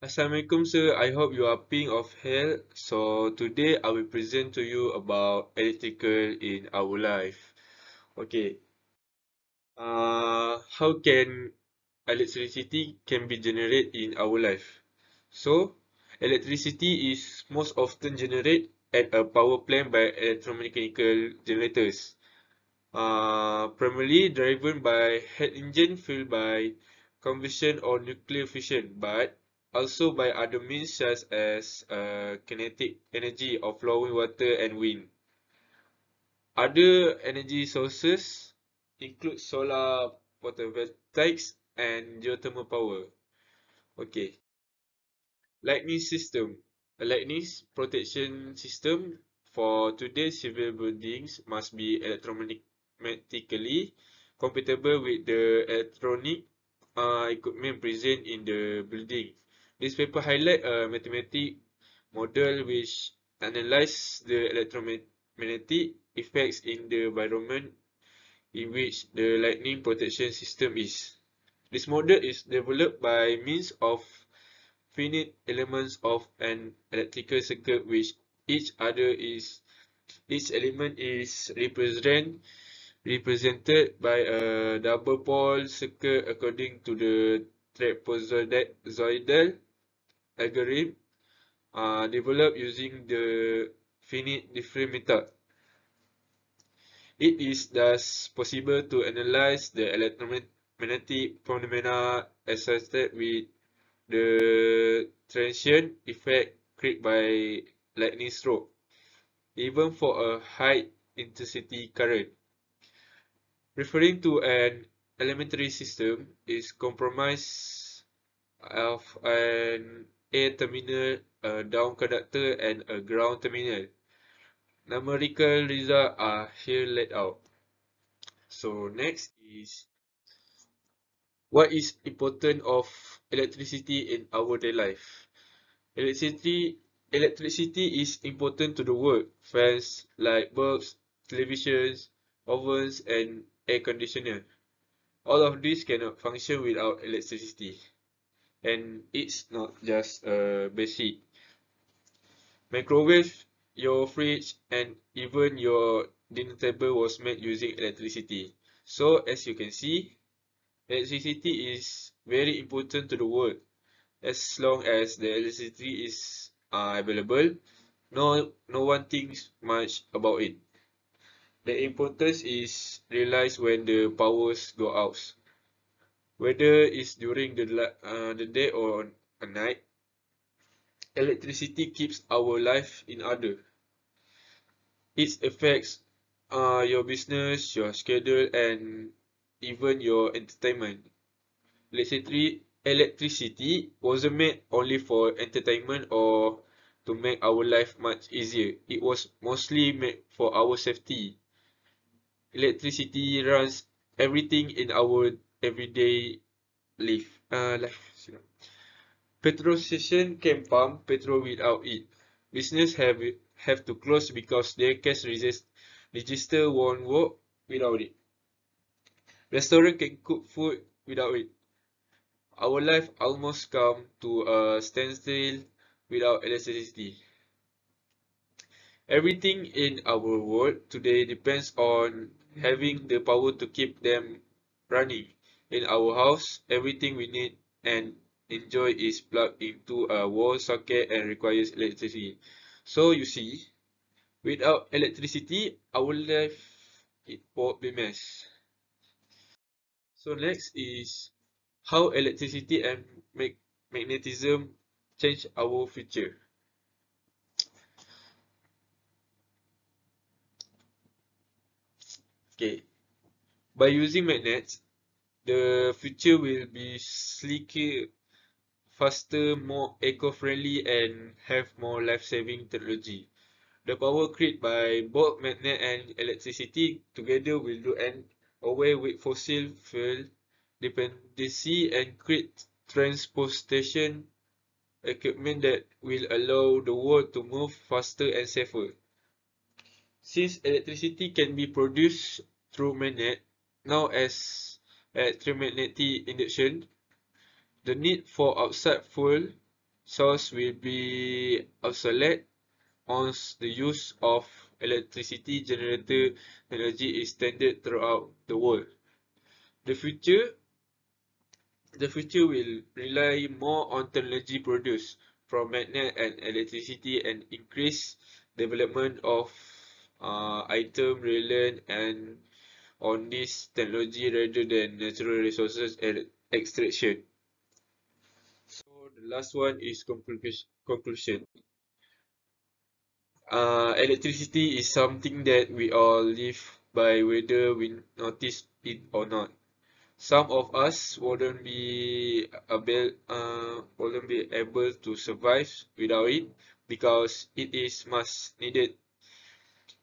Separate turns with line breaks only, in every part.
Assalamualaikum sir, I hope you are being of health. So today I will present to you about electrical in our life. Okay, how can electricity can be generated in our life? So electricity is most often generated at a power plant by electromechanical generators. Primarily driven by heat engine fueled by combustion or nuclear fission, but also by other means such as kinetic energy of flowing water and wind. Other energy sources include solar photovoltaics and geothermal power. Okay, lightning system. A lightning protection system for today's civil buildings must be electromagnetically compatible with the electronic equipment present in the building. This paper highlights a mathematical model which analyzes the electromagnetic effects in the environment in which the lightning protection system is. This model is developed by means of finite elements of an electrical circuit which each element is represented by a double pole circuit according to the trapezoidal algorithm developed using the finite difference method. It is thus possible to analyze the electromagnetic phenomena associated with the transient effect created by lightning stroke, even for a high intensity current. Referring to an elementary system is comprised of an A terminal, a down conductor, and a ground terminal. Numerical results are here laid out. So next is what is important of electricity in our daily life. Electricity Electricity is important to the world. Fans, light bulbs, televisions, ovens, and air conditioner. All of these cannot function without electricity. And it's not just a basic. Microwave, your fridge, and even your dinner table was made using electricity. So as you can see, electricity is very important to the world. As long as the electricity is available, no one thinks much about it. The importance is realized when the powers go out. Whether it's during the day or a night, electricity keeps our life in order. It affects your business, your schedule, and even your entertainment. Electricity wasn't made only for entertainment or to make our life much easier. It was mostly made for our safety. Electricity runs everything in our everyday life. Petrol station can pump petrol without it. Business have to close because their cash register won't work without it. Restaurant can cook food without it. Our life almost come to a standstill without electricity. Everything in our world today depends on having the power to keep them running. In our house, everything we need and enjoy is plugged into a wall socket and requires electricity. So you see, without electricity, our life it would be mess. So next is how electricity and magnetism change our future. Okay, by using magnets, the future will be sleeker, faster, more eco-friendly, and have more life-saving technology. The power created by both magnet and electricity together will do an away with fossil fuel dependency and create transportation equipment that will allow the world to move faster and safer. Since electricity can be produced through magnet, now as electromagnetic induction, the need for outside fuel source will be obsolete once the use of electricity generator technology is standard throughout the world. The future The future will rely more on technology produced from magnet and electricity and increase development of item reliant and on this technology rather than natural resources extraction. So the last one is conclusion. Electricity is something that we all live by whether we notice it or not. Some of us wouldn't be able to survive without it because it is much needed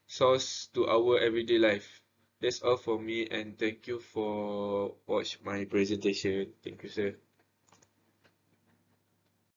source to our everyday life. That's all for me and thank you for watch my presentation. Thank you, sir.